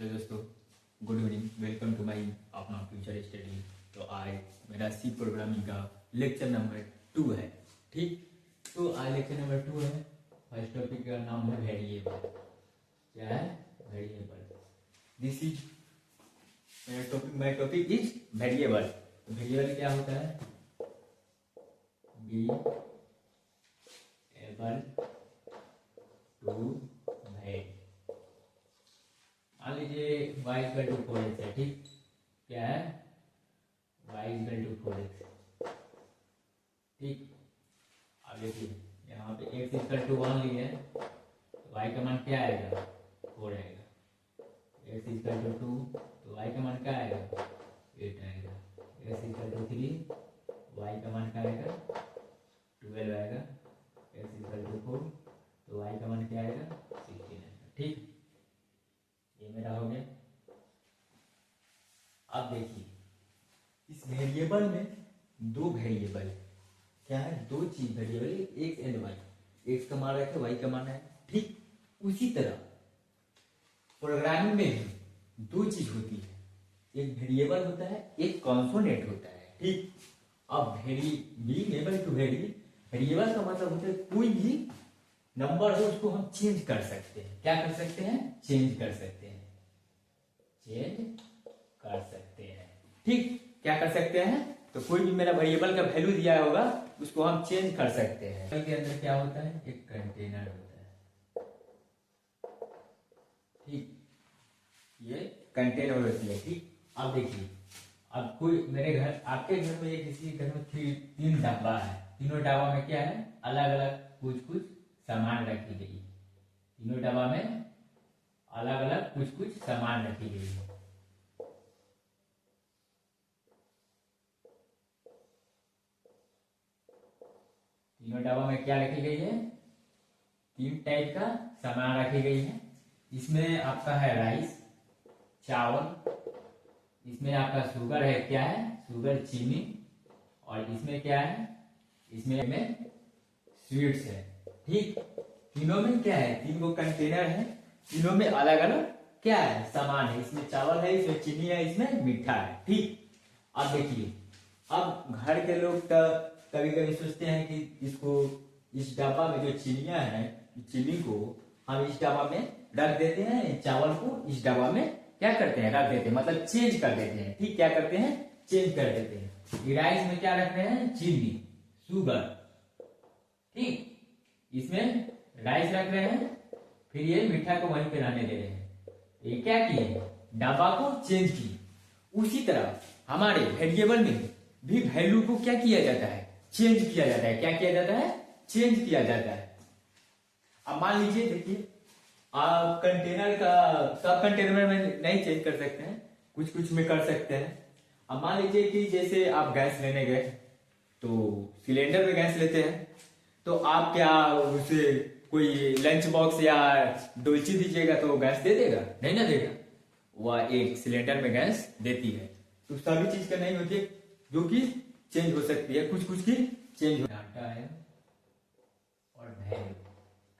Hello दोस्तों, good evening. Welcome to my अपना future study. तो आज मेरा सी प्रोग्रामिंग का लेक्चर नंबर 2 है। ठीक, तो आज लेक्चर नंबर 2 है। फर्स्ट टॉपिक का नाम है वेरिएबल। क्या है? Variable. This is my topic is variable. तो वेरिएबल क्या होता है? Be able to vary. मान लीजिए y इक्वल टू 4x है। ठीक, क्या है? y equal to 4x। ठीक, अब देखिए यहाँ पे x इक्वल टू 1 लिए है, तो y का मान क्या आएगा? 4 आएगा। x इक्वल टू 2, तो y का मान क्या आएगा? 8 आएगा। x इक्वल टू 3, y का मान क्या आएगा? 12 आएगा। x इक्वल टू 4, तो y का मान क्या आएगा? 16 आएगा। ठीक, ये मेरा हो गया। अब देखिए इस वेरिएबल में दो वेरिएबल क्या है? दो चीज variable, x and y. X का मान रखे, वाई का मान है। ठीक, उसी तरह प्रोग्रामिंग में भी दो चीज होती है, एक वेरिएबल होता है, एक कॉन्सोनेंट होता है। ठीक, अब वेरिएबल टू वेरिएबल का मतलब होता है कोई भी नंबर हो उसको हम चेंज कर सकते हैं। क्या कर सकते हैं? चेंज कर सकते हैं। चेंज कर सकते हैं। ठीक, क्या कर सकते हैं? तो कोई भी मेरा वेरिएबल का वैल्यू दिया होगा उसको हम चेंज कर सकते हैं। के अंदर क्या होता है? एक कंटेनर होता है। ठीक, ये कंटेनर होती है। ठीक, अब देखिए, अब कोई मेरे घर, आपके घर में, किसी घर में 3 डब्बा है। तीनों डब्बा में क्या है? अलग अलग कुछ कुछ सामान रखी गई। तीनों डब्बा में अलग अलग कुछ कुछ सामान रखी गई है। तीनों डब्बा में क्या रखी गई है? 3 टाइप का सामान रखी गई है। इसमें आपका है राइस, चावल। इसमें आपका शुगर है। क्या है? शुगर, चीनी। और इसमें क्या है? इसमें स्वीट्स है। ठीक, तीनों में क्या है? 3 गो कंटेनर है। तीनों में अलग अलग क्या है? सामान है। इसमें चावल है, इसमें चीनी है, इसमें मीठा है। ठीक, अब देखिए, अब घर के लोग कभी कभी सोचते हैं कि इसको, इस डब्बा में जो चीनियां है, चीनी को हम इस डब्बा में रख देते हैं, चावल को इस डब्बा में क्या करते हैं? रख देते हैं, मतलब चेंज कर देते हैं। ठीक, क्या करते हैं? चेंज कर देते हैं। राइस में क्या रख रहे हैं? चीनी, शुगर। ठीक, इसमें राइस रख रहे हैं, फिर ये मीठा को वहीं पे रहने दे रहे हैं। ये क्या किए? डब्बा को चेंज किए। उसी तरह हमारे वेरिएबल में भी वैल्यू को क्या किया जाता है? चेंज किया जाता है। क्या किया जाता है? चेंज किया जाता है। अब मान लीजिए, देखिए, आप कंटेनर का सब कंटेनर में नहीं चेंज कर सकते हैं, कुछ कुछ में कर सकते हैं। अब मान लीजिए कि जैसे आप गैस लेने गए, तो सिलेंडर में गैस लेते हैं, तो आप क्या उसे कोई लंच बॉक्स या डोलची दीजिएगा तो गैस दे देगा? नहीं ना देगा। वह एक सिलेंडर में गैस देती है। तो सभी चीज का नहीं होती है, जो कि चेंज हो सकती है, कुछ कुछ की चेंज हो। डाटा है और वैल्यू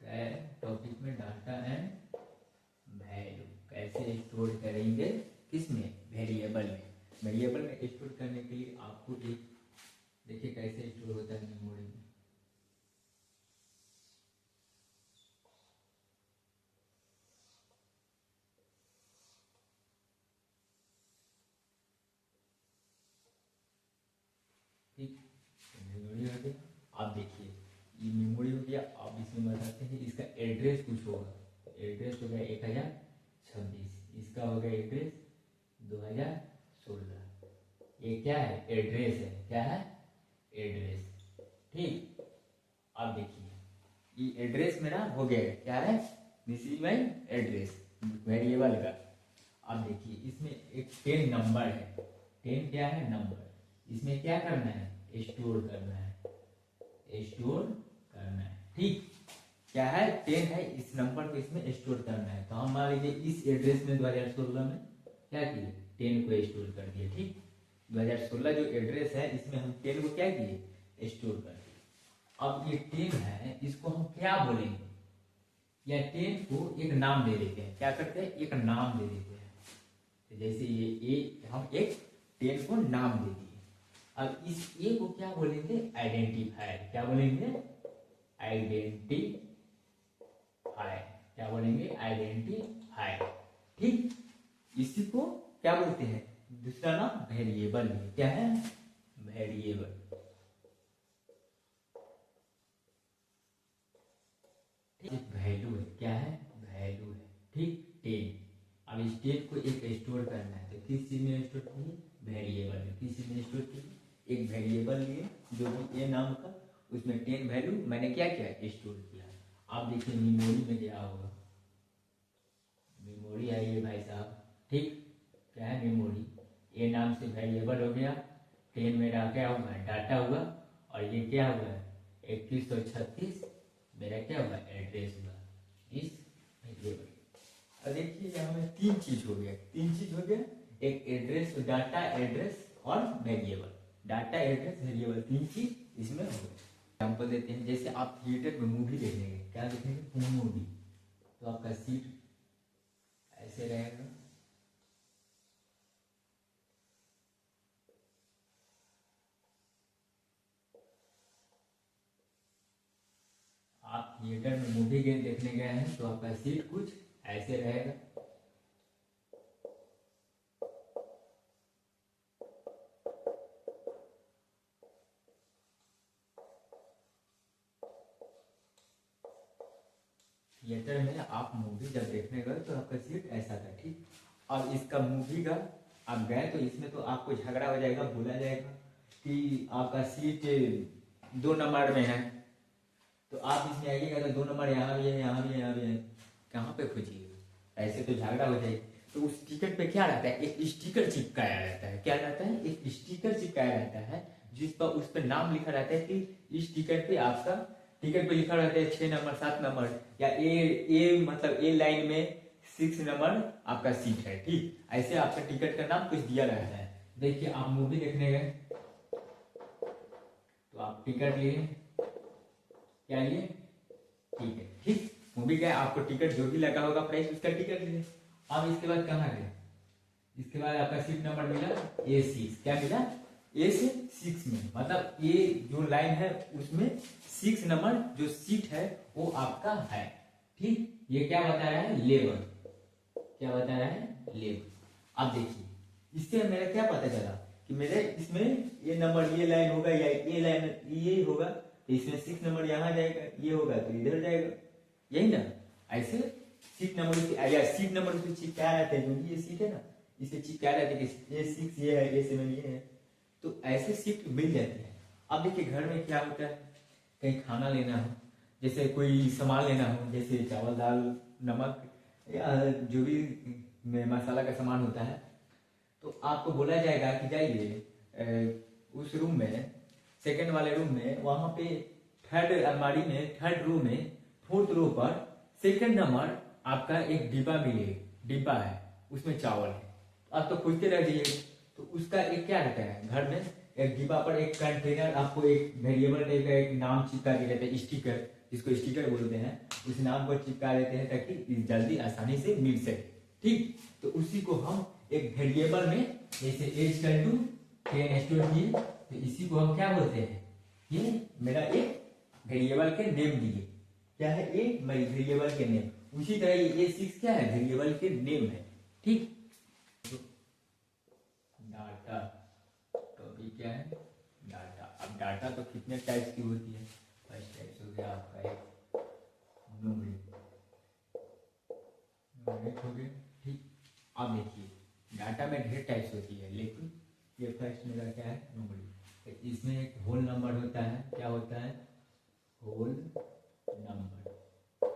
क्या टॉपिक में? डाटा एंड वैल्यू कैसे स्टोर करेंगे? किसमें? वेरिएबल में। वेरिएबल में स्टोर करने के लिए आपको एक, देखिए कैसे स्टोर होता है मेमोरी में। ठीक, मेमोरी हो गया। आप देखिए, ये मेमोरी हो गया। आप इसमें बताते हैं इसका एड्रेस कुछ होगा। एड्रेस हो गया 1026। इसका हो गया एड्रेस 2016। ये क्या है? एड्रेस है। क्या है? एड्रेस। ठीक, अब देखिए, ये एड्रेस मेरा हो गया। क्या है? This is my address variable का। अब देखिए, इसमें एक 10 नंबर है। 10 क्या है? नंबर। इसमें क्या करना है? स्टोर करना है। स्टोर करना है। ठीक, क्या है? 10 है, इस नंबर को इसमें स्टोर करना है। तो हम मान लीजिए इस एड्रेस में 2016 में क्या किए? 10 को स्टोर कर दिए। ठीक, 2016 जो एड्रेस है, इसमें हम 10 को क्या किए? स्टोर कर दिए। अब ये 10 है, इसको हम क्या बोलेंगे? या 10 को एक नाम दे देते हैं। क्या करते हैं? एक नाम दे देते हैं। तो जैसे ये ए, हम एक 10 को नाम दे दिए। अब इस ए को क्या बोलेंगे, आइडेंटिफायर। क्या बोलेंगे, आइडेंटिफायर। क्या बोलेंगे, आइडेंटिफायर। ठीक, इसी को क्या बोलते हैं, दूसरा नाम वेरिएबल है। क्या है, वेरिएबल। वैल्यू है, क्या है, वैल्यू है। ठीक, 10। अब इस 10 को एक स्टोर करना है, तो किस चीज में स्टोर किए, वेरिएबल में। किस चीज में स्टोर किए, एक वेरिएबल लिए जो कि ए नाम का, उसमें 10 वैल्यू मैंने क्या किया, स्टोर किया। आप देखिए मेमोरी में क्या होगा, मेमोरी आई है भाई साहब। ठीक, क्या है, मेमोरी। ए नाम से वेरिएबल हो गया, 10 मेरा क्या होगा, डाटा हुआ, और ये क्या हुआ, 2136 मेरा क्या हुआ, एड्रेस हुआ इस वेरिएबल। अब देखिए यहाँ में तीन चीज हो गया, एक एड्रेस, डाटा, एड्रेस और वेरिएबल। डाटा, एड्रेस, वेरिएबल, तीन चीज इसमें हो गया। एग्जाम्पल देते हैं, जैसे आप थिएटर में मूवी देखने गए, क्या देखेंगे, मूवी, तो आपका सीट ऐसे रहेगा। आप थिएटर में मूवी देखने गए हैं तो आपका सीट कुछ ऐसे रहेगा। थिएटर में आप मूवी जब देखने गए तो आपका सीट ऐसा था। ठीक, अब इसका मूवी का आप गए तो इसमें तो आपको झगड़ा हो जाएगा, बोला जाएगा कि आपका सीट 2 नंबर में है, तो आप इसमें आइएगा तो 2 नंबर यहाँ भी है, यहाँ भी है, यहाँ भी है, कहाँ पे खोजिएगा, ऐसे तो झगड़ा हो जाएगा। तो उस टिकट पे क्या रहता है, एक स्टिकर चिपकाया रहता है। क्या रहता है, एक स्टिकर चिपकाया रहता है, जिस पर उस पर नाम लिखा रहता है कि इस टिकट पे आपका, टिकट पे लिखा रहता है 6 नंबर, 7 नंबर, या ए मतलब ए लाइन में 6 नंबर आपका सीट है। ठीक, ऐसे आपका टिकट का नाम कुछ दिया रहता है। देखिए आप मूवी देखने गए तो आप टिकट लिए, क्या लिए, ठीक है। ठीक, मूवी गए, आपको टिकट जो भी लगा होगा प्राइस, उसका टिकट लिए। अब इसके बाद कहाँ गए, इसके बाद आपका सीट नंबर मिला A6। क्या मिला, A6 में, मतलब ये जो लाइन है उसमें 6 नंबर जो सीट है वो आपका है। ठीक, ये क्या बता रहा है, लेवल। क्या बता रहा है, लेवल। अब देखिए इससे मेरा क्या पता चला कि मेरे इसमें ये नंबर, ये लाइन होगा, या ये लाइन ये होगा, तो इसमें 6 नंबर यहाँ जाएगा, ये होगा तो इधर जाएगा, यही ना। ऐसे सीट नंबर या सीट नंबर उसमें चिपकाया रहता है, क्योंकि ये सीट है ना, इसे चिपकाया रहता है कि A6 ये है, A7 ये है, तो ऐसे सीट मिल जाती है। अब देखिए घर में क्या होता है, कहीं खाना लेना हो, जैसे कोई सामान लेना हो, जैसे चावल, दाल, नमक, या जो भी मसाला का सामान होता है, तो आपको बोला जाएगा कि जाइए उस रूम में, सेकंड वाले रूम में, वहां पे थर्ड अलमारी में, थर्ड रो में, फोर्थ रो पर सेकंड नंबर आपका एक डिब्बा मिलेगा, डिब्बा है उसमें चावल है। आप तो खोजते रह जाइए, तो उसका एक क्या रहता है, घर में एक डिब्बा पर एक कंटेनर, आपको एक वेरिएबल टाइप का एक नाम चिपका के रहता है, स्टिकर, जिसको स्टिकर बोलते हैं, उस नाम को चिपका देते हैं ताकि जल्दी आसानी से मिल सके। ठीक, तो उसी को हम एक वेरिएबल में, जैसे A 10 स्टोर किए, तो इसी को हम क्या बोलते हैं, ये मेरा एक वेरिएबल के नेम दिए। क्या है, ए वेरिएबल के नेम। उसी तरह ये A6 क्या है, वेरिएबल के नेम है। ठीक, डाटा तो अभी क्या है, डाटा। अब डाटा तो कितने टाइप्स की होती है, फर्स्ट टाइप्स हो गया आपका एक न्यूमेरिक हो गया। ठीक, अब देखिए डाटा में ढेर टाइप्स होती है, लेकिन ये फर्स्ट मेरा क्या है, न्यूमेरिक। इसमें एक होल नंबर होता है, क्या होता है, होल नंबर।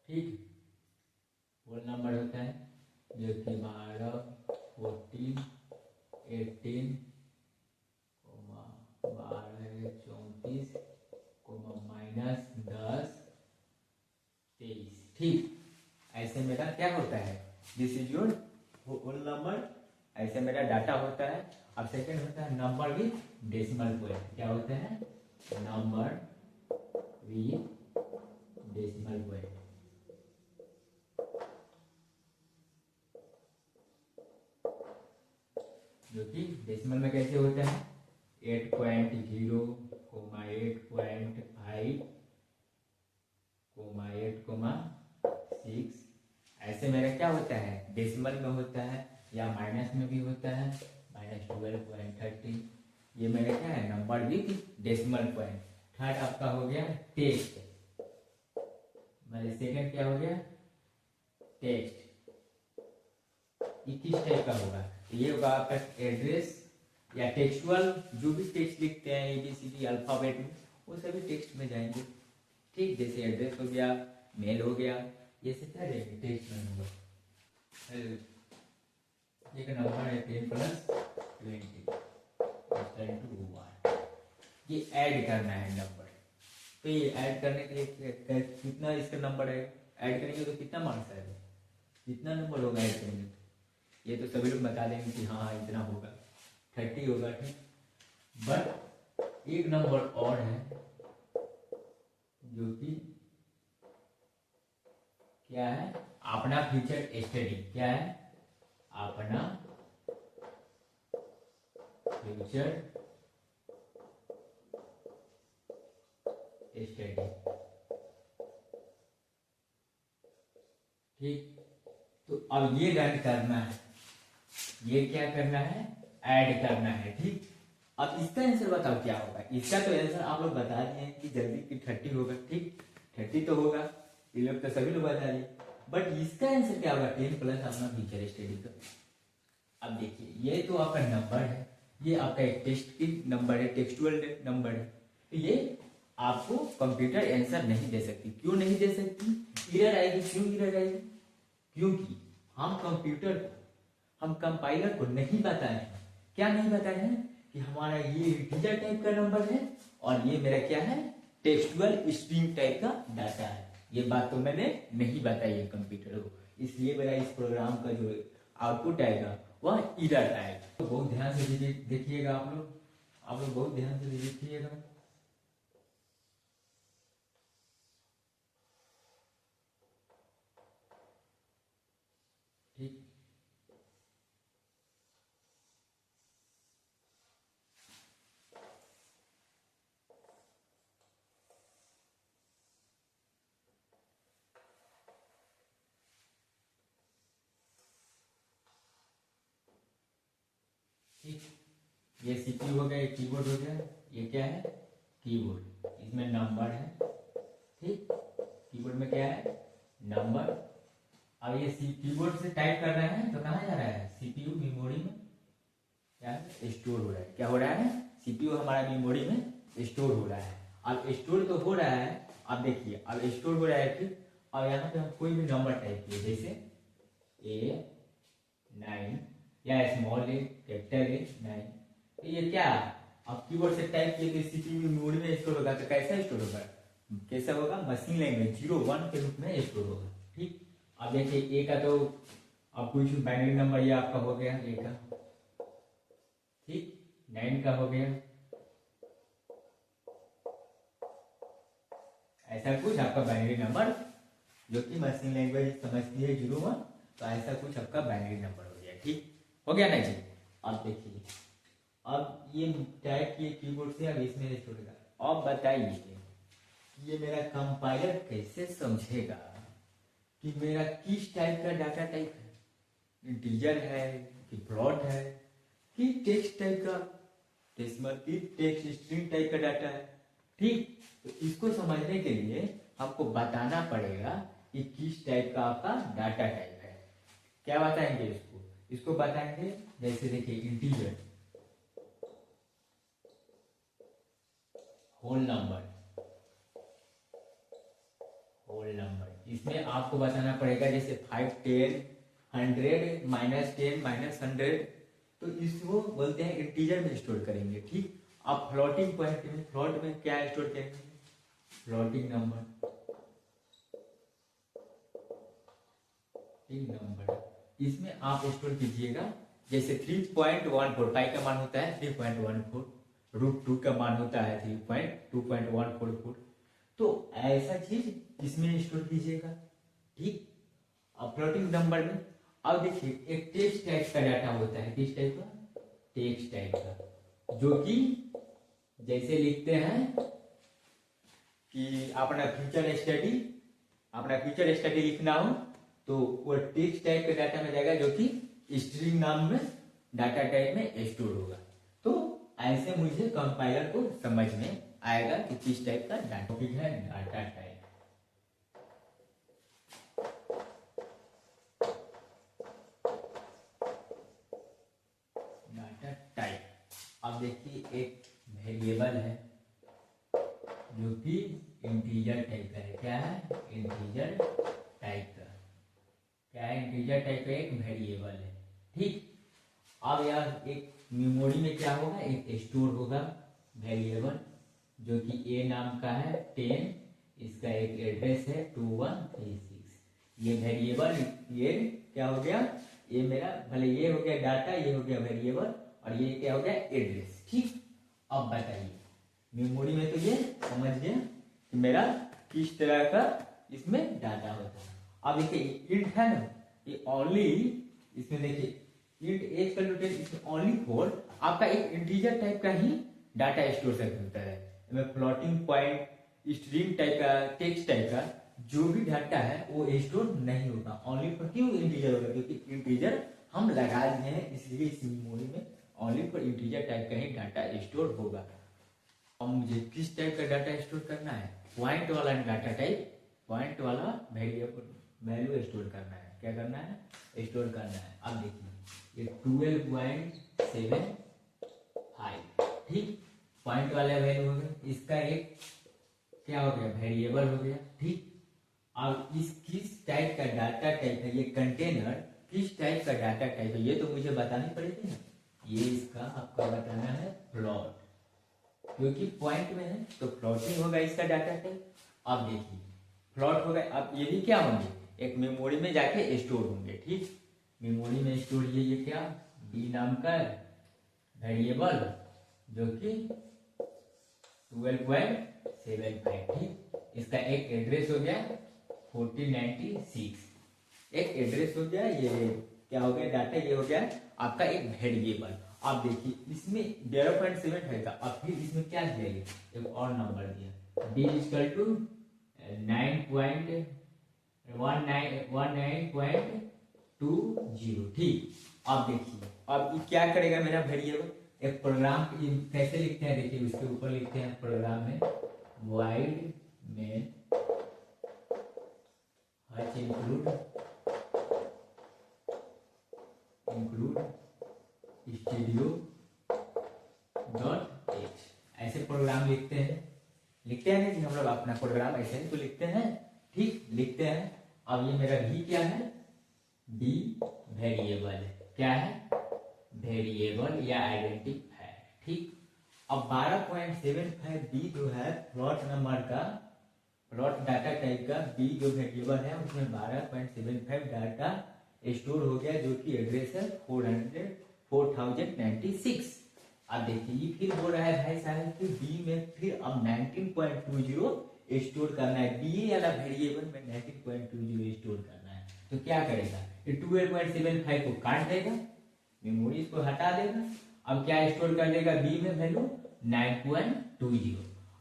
ठीक, होल नंबर होता है जो कि 12, 14, 18, 12, 34, -10, 23। ठीक, ऐसे मेरा क्या होता है, this is your whole number, ऐसे मेरा डाटा होता है। अब सेकंड होता है नंबर विद डेसिमल पॉइंट। क्या होता है, नंबर विद डेसिमल पॉइंट। जो कि डेसिमल में कैसे होता है 8.0, 8.5, 8.6, ऐसे मेरा क्या होता है डेसिमल में होता है या माइनस में भी होता है -12.30। ये मेरा क्या है number with decimal point. Third आपका हो गया टेक्स्ट, मेरे सेकंड क्या हो गया टेक्स्ट। ये किस टाइप का होगा ये होगा आपका एड्रेस या टेक्सुअल, जो भी टेक्स्ट लिखते हैं ABCD अल्फाबेट में वो सभी टेक्स्ट में जाएंगे। ठीक, जैसे एड्रेस हो गया, मेल हो गया, ये सब क्या रहेंगे टेक्स्ट में होगा। एक नंबर है 10 + 20 = 1। ये ऐड करना है नंबर। तो ये ऐड करने के लिए कितना इसका नंबर है, ऐड करेंगे तो कितना मार्क्स आएगा, कितना नंबर होगा ऐड करेंगे तो ये तो सभी लोग बता देंगे कि हाँ इतना होगा 30 होगा। ठीक, बट एक नंबर और है जो कि क्या है अपना फ्यूचर स्टडी। क्या है अपना फ्यूचर स्टडी। ठीक, तो अब ये रन करना है, ये क्या करना है ऐड करना है। ठीक, अब इसका आंसर बताओ क्या होगा। इसका तो आंसर आप लोग बता दिए हैं कि जल्दी कि 30 होगा। ठीक, 30 तो होगा, ये लोग तो सभी लोग बता दिए, बट इसका आंसर क्या होगा 10 + अपना फ्यूचर स्टडी का। अब देखिए ये तो आपका नंबर है, ये आपका एक टेक्स्ट की नंबर है, टेक्सचुअल नंबर है, तो ये आपको कंप्यूटर आंसर नहीं दे सकती। क्यों नहीं दे सकती, एरर आएगी। क्यों एरर आएगी, क्योंकि हम कंप्यूटर को, हम कंपाइलर को नहीं बताए हैं। क्या नहीं बताए हैं कि हमारा ये इंटीजर टाइप का नंबर है और ये मेरा क्या है टेक्सचुअल स्ट्रिंग टाइप का डाटा है। ये बात तो मैंने नहीं बताई है कंप्यूटर को, इसलिए मेरा इस प्रोग्राम का जो आउटपुट आएगा वह एरर आएगा। तो बहुत ध्यान से देखिएगा आप लोग बहुत ध्यान से देखिएगा। ठीक, ठीक, ये CPU हो गया, ये कीबोर्ड हो गया, ये क्या है कीबोर्ड, इसमें नंबर है। ठीक, कीबोर्ड में क्या है नंबर। अब ये कीबोर्ड से टाइप कर रहे हैं तो कहाँ जा रहा है CPU मेमोरी में क्या स्टोर हो रहा है। क्या हो रहा है CPU हमारा मेमोरी में स्टोर हो रहा है। अब स्टोर तो हो रहा है, अब देखिए अब स्टोर हो रहा है। ठीक, अब यहाँ पे हम कोई भी नंबर टाइप किए जैसे A9 या स्मॉल a कैपिटल A9, तो ये क्या अब कीबोर्ड से टाइप किए तो CPU मेमोरी में स्टोर होगा। तो कैसा स्टोर होगा, कैसा होगा मशीन लैंग्वेज 0-1 के रूप में स्टोर होगा। ठीक, अब देखिए ए का तो अब कुछ बाइनरी नंबर ये आपका हो गया ए का। ठीक, 9 का हो गया, ऐसा कुछ आपका बाइनरी नंबर जो कि मशीन लैंग्वेज समझती है 0-1, तो ऐसा कुछ आपका बाइनरी नंबर हो गया। ठीक हो गया ना जी। अब देखिए अब ये टाइप किए कीबोर्ड से, अब इसमें स्टोर होगा। अब बताइए ये मेरा कंपाइलर कैसे समझेगा कि मेरा किस टाइप का डाटा टाइप है, इंटीजर है कि फ्लोट है कि टेक्स्ट टाइप का, डेसिमल की टेक्स्ट स्ट्रिंग टाइप का डाटा है। ठीक, तो इसको समझने के लिए हमको बताना पड़ेगा कि किस टाइप का आपका डाटा टाइप है। क्या बताएंगे इसको बताएंगे जैसे देखिए इंटीजर, होल नंबर, इसमें आपको बताना पड़ेगा जैसे 5, 10, 100, -10, -100, तो इसको बोलते हैं इंटीजर में स्टोर करेंगे। ठीक, आप फ्लोटिंग पॉइंट में, फ्लोट में क्या स्टोर करेंगे फ्लोटिंग नंबर, इसमें आप स्टोर कीजिएगा जैसे 3.14, पाई का मान होता है 3.14, √2 का मान होता है 3.2.144, तो ऐसा चीज इसमें स्टोर कीजिएगा। ठीक, अब फ्लोटिंग नंबर में अब देखिए एक टेक्स्ट टाइप का डाटा होता है, किस टाइप का टेक्स्ट टाइप का, जो कि जैसे लिखते हैं कि अपना फ्यूचर स्टडी लिखना हो तो वो टेक्स्ट टाइप का डाटा में जाएगा, जो कि स्ट्रिंग नाम में डाटा टाइप में स्टोर होगा। तो ऐसे मुझे कंपाइलर को समझ में आएगा कि किस टाइप का डाटा टॉपिक है डाटा टाइप। डाटा टाइप, अब देखिए एक वेरिएबल है जो कि इंटीजर टाइप का है। क्या है? इंटीजर टाइप का। क्या है? इंटीजर टाइप का एक वेरिएबल है। ठीक, अब यार एक मेमोरी में क्या होगा, एक स्टोर होगा वेरिएबल जो कि ए नाम का है 10, इसका एक एड्रेस है 2136। ये वेरिएबल, ये क्या हो गया, ये मेरा भले ये हो गया डाटा, ये हो गया वेरिएबल, और ये क्या हो गया एड्रेस। ठीक, अब बताइए मेमोरी में तो ये समझ गया कि मेरा किस तरह का इसमें डाटा होता है। अब देखिए इंट है ना, ये ओनली, इसमें देखिए इंट एज का टोटल, इसमें ओनली 4 आपका एक इंटीजर टाइप का ही डाटा स्टोर कर सकता है। इसमें फ्लोटिंग पॉइंट, स्ट्रिंग टाइप का, टेक्स्ट टाइप का जो भी डाटा है वो स्टोर नहीं होगा, ओनली फॉर क्यों इंटीजर होगा, क्योंकि इंटीजर हम लगा दिए हैं, इसलिए इस मेमोरी में ओनली फॉर इंटीजर टाइप का ही डाटा स्टोर होगा। अब मुझे किस टाइप का डाटा स्टोर करना है, पॉइंट वाला डाटा टाइप, पॉइंट वाला वेरिएबल वैल्यू स्टोर करना है। क्या करना है? स्टोर करना है। अब देखिए ये 12.75, ठीक, पॉइंट वाला वैल्यू हो गया, इसका एक क्या हो गया वेरिएबल हो गया। ठीक, अब इस किस टाइप का डाटा टाइप है, ये कंटेनर किस टाइप का डाटा टाइप है, ये तो मुझे बतानी पड़ेगी ना। ये इसका आपका बताना है फ्लोट, क्योंकि पॉइंट में है तो फ्लोटिंग होगा इसका डाटा टाइप। अब देखिए फ्लोट होगा, अब ये भी क्या होंगे, एक मेमोरी में जाके स्टोर होंगे। ठीक, मेमोरी में स्टोर ये क्या, बी नाम का वेरिएबल जो कि 12.75। ठीक, इसका एक एड्रेस हो गया 1496, एक एड्रेस हो गया, ये क्या हो गया डाटा, ये हो गया आपका एक वेरिएबल। आप देखिए इसमें 0.7 था, अब फिर इसमें क्या दिया, एक और नंबर दिया d इक्वल टू 19.20। ठीक, अब देखिए अब ये क्या करेगा मेरा वेरिएबल, एक प्रोग्राम कैसे लिखते हैं, देखिए उसके ऊपर लिखते हैं प्रोग्राम में void main include studio.h, ऐसे प्रोग्राम लिखते हैं ना कि हम लोग अपना प्रोग्राम ऐसे ही तो लिखते हैं। ठीक, लिखते हैं। अब ये मेरा भी क्या है, बी वेरिएबल है। क्या है? वेरिएबल या आइडेंटिफायर। ठीक, अब 12.75 बी जो है फ्लोट नंबर का, फ्लोट डाटा टाइप का बी जो वेरिएबल है उसमें 12.75 डाटा स्टोर हो गया, जो कि एड्रेस है 4096। अब देखिए फिर हो रहा है भाई साहब कि बी में फिर अब 19.20 स्टोर करना है, बी वाला वेरिएबल में 19.20 स्टोर करना है। तो क्या करेगा, ये 12.75 को काट देगा, मेमोरी को हटा देगा, अब क्या स्टोर कर देगा बी में वैल्यू 9.20।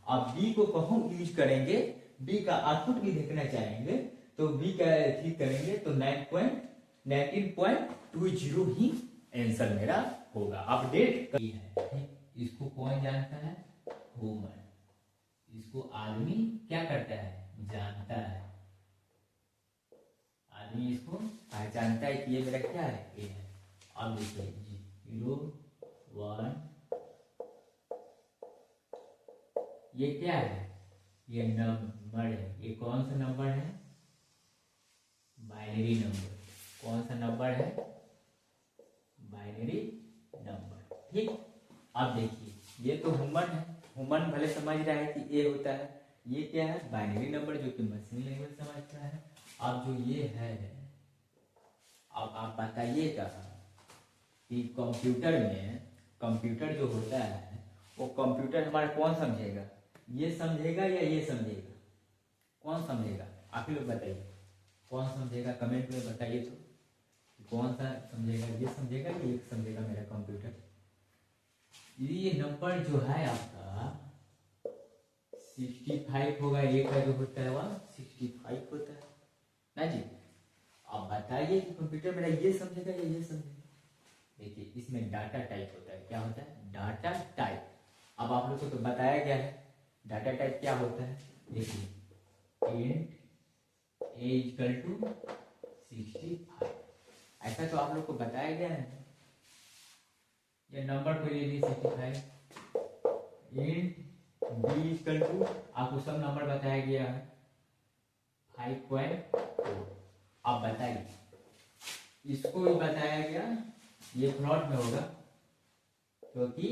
अब बी को कहूँ यूज करेंगे, बी का आउटपुट भी देखना चाहेंगे तो बी का ठीक करेंगे तो 19.20 ही आंसर मेरा होगा। अपडेट है, इसको कौन जानता है, ह्यूमन, इसको आदमी क्या करता है, जानता है, आदमी इसको पहचानता है कि ये मेरा क्या है, ये है। अब देखिए 0 1, ये क्या है, ये नंबर है, ये कौन सा नंबर है, बाइनरी नंबर। कौन सा नंबर है, बाइनरी नंबर। ठीक, अब देखिए ये तो ह्यूमन है, ह्यूमन भले समझ रहा है कि ये होता है, ये क्या है बाइनरी नंबर जो कि मशीन लैंग्वेज समझता है। अब जो ये है, अब आप बताइएगा कि कंप्यूटर में, कंप्यूटर जो होता है वो कंप्यूटर हमारा कौन समझेगा, ये समझेगा या ये समझेगा, कौन समझेगा, आप ही लोग बताइए कौन समझेगा, कमेंट में बताइए तो कौन सा समझेगा, ये समझेगा या ये समझेगा मेरा कंप्यूटर। ये नंबर जो है आपका 65 होगा, ये का जो होता है वह 65 होता है ना जी। आप बताइए कि कंप्यूटर मेरा ये समझेगा या ये समझेगा। देखिए इसमें डाटा टाइप होता है, क्या होता है डाटा टाइप। अब आप लोग को तो बताया गया है डाटा टाइप क्या होता है। देखिए इंट ए इक्वल टू 65, ऐसा तो आप लोग को बताया गया है। ये नंबर को ले ली 65, इंट बी इक्वल टू, आपको सब नंबर बताया गया है 5.4। आप बताइए, इसको भी बताया गया, ये फ्लॉट में होगा क्योंकि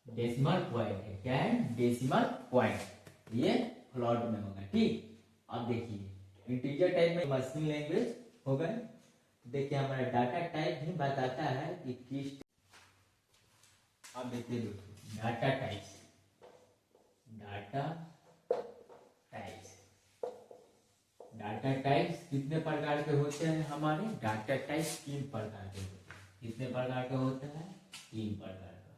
डेसिमल पॉइंट है। क्या है डेसिमल पॉइंट, ये फ्लॉट में होगा। ठीक, अब देखिए इंटीजर टाइप में मशीन लैंग्वेज होगा। देखिए हमारा डाटा टाइप ही बताता है कि किस। अब देखिए दोस्तों data types, data types, data types कितने प्रकार के होते हैं हमारे। डाटा टाइप्स 3 प्रकार के होते हैं। कितने प्रकार के होते हैं 3 प्रकार का।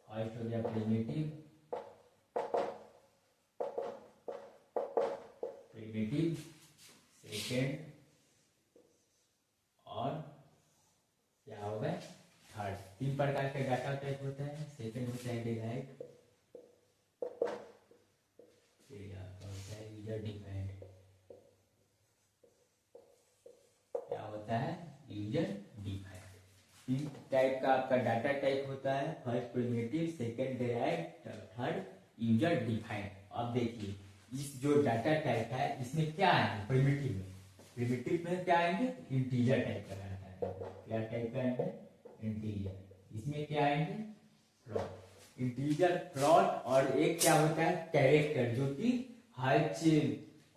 फर्स्ट हो गया प्रिमिटिव, प्रिमिटिव सेकेंड और क्या होगा थर्ड। 3 प्रकार के डाटा टाइप होते हैं। सेकेंड होता है डिराइव्ड, फिर आपका होता है यूजर डिफाइंड। क्या होता है यूजर डिफाइंड। 3 टाइप का आपका डाटा टाइप होता है। First primitive, second derived, third user defined. अब देखिए इस जो डाटा टाइप है इसमें क्या है प्रिमिटिव में, प्रिमिटिव में क्या आएंगे इंटीजर टाइप का डाटा है। क्या टाइप का आएंगे इंटीजर। इसमें क्या आएंगे फ्लोट, इंटीजर फ्लोट। और एक क्या होता है कैरेक्टर, जो कि हच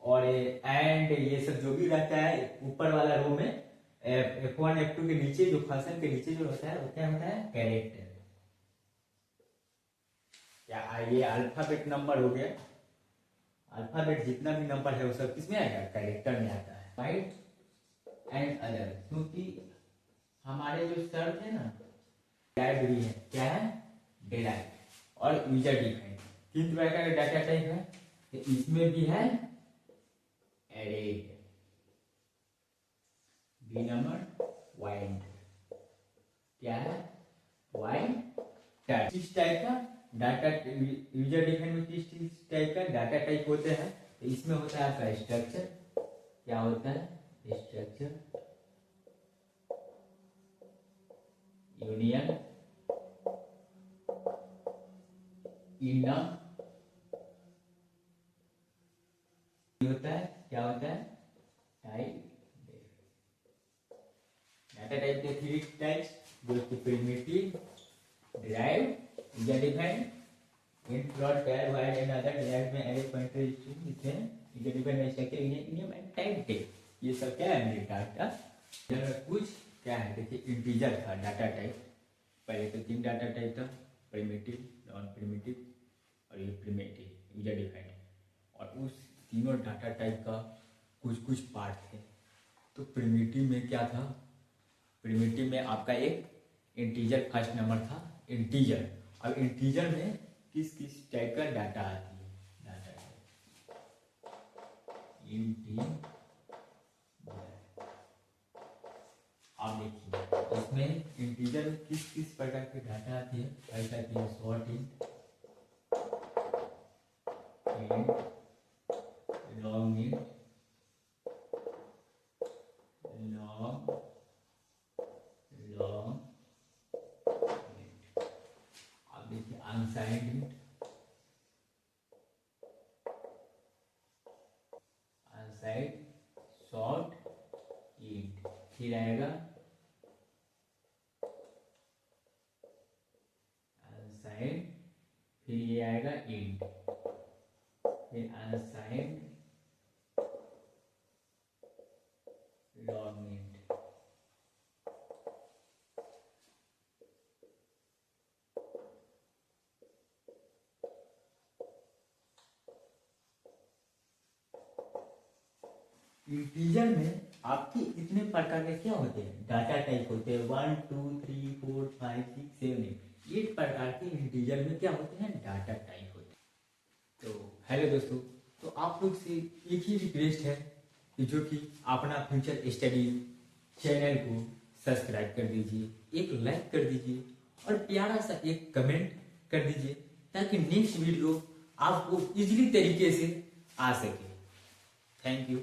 और एंड ये सब जो भी रहता है ऊपर वाला रो में F1 F2 के नीचे जो फंक्शन के नीचे जो होता है वो क्या होता है कैरेक्टर। क्या ये अल्फाबेट नंबर हो गया, अल्फाबेट जितना भी नंबर है वो सब किसमें आएगा कैरेक्टर में आता है। राइट एंड अदर, क्योंकि हमारे जो शर्त है ना डिराइव्ड भी है। क्या है डिराइव्ड और यूजर डिफाइंड। 3 प्रकार का डाटा टाइप है, तो इसमें भी है एरेड, बी नंबर वाइड। क्या है वाइड टाइप। किस टाइप का डाटा यूजर डिफाइंड में किस टाइप का डाटा टाइप होते हैं। तो इसमें होता है आपका स्ट्रक्चर। क्या होता है स्ट्रक्चर, यूनियन, इनम होता है। क्या होता है टाइप। डाटा टाइप के 3 टाइप्स, जो कि primitive, derived, user defined, int plot pair wide and other derived में array pointer string इसमें यूजर डिफाइंड में स्ट्रक्चर इनियम एंड टाइप टेक। ये सब क्या है मेरे डाटा कुछ क्या है। देखिए इंटीजर था डाटा टाइप, पहले तो 3 डाटा टाइप था प्रिमिटिव, नॉन प्रिमिटिव और ये प्रिमिटिव यूजर डिफाइंड। और उस तीनों डाटा टाइप का कुछ कुछ पार्ट थे। तो प्रिमिटिव में क्या था, प्रिमिटिव में आपका एक इंटीजर फर्स्ट नंबर था इंटीजर। अब इंटीजर में किस किस टाइप का डाटा आती है, डाटा टाइप इंटीजर। आप देखिए इसमें इंटीजर में किस किस प्रकार की डाटा आती है। ऐसा आती है short int, long int, long long int. आप देखिए unsigned int, unsigned short int, फिर आएगा अनसाइंड, फिर ये आएगा इंट, फिर अनसाइंड लॉन्ग इंट। इंटीजर में आपके इतने प्रकार के क्या होते हैं, डाटा टाइप होते हैं, 1 2 3 4 5 6 7 8 प्रकार के इंटीजर में क्या होते हैं, डाटा टाइप होते हैं। तो हेलो दोस्तों, तो आप लोग से एक ही रिक्वेस्ट है कि जो कि अपना फ्यूचर स्टडी चैनल को सब्सक्राइब कर दीजिए, एक लाइक कर दीजिए और प्यारा सा एक कमेंट कर दीजिए, ताकि नेक्स्ट वीडियो आपको इजीली तरीके से आ सके। Thank you.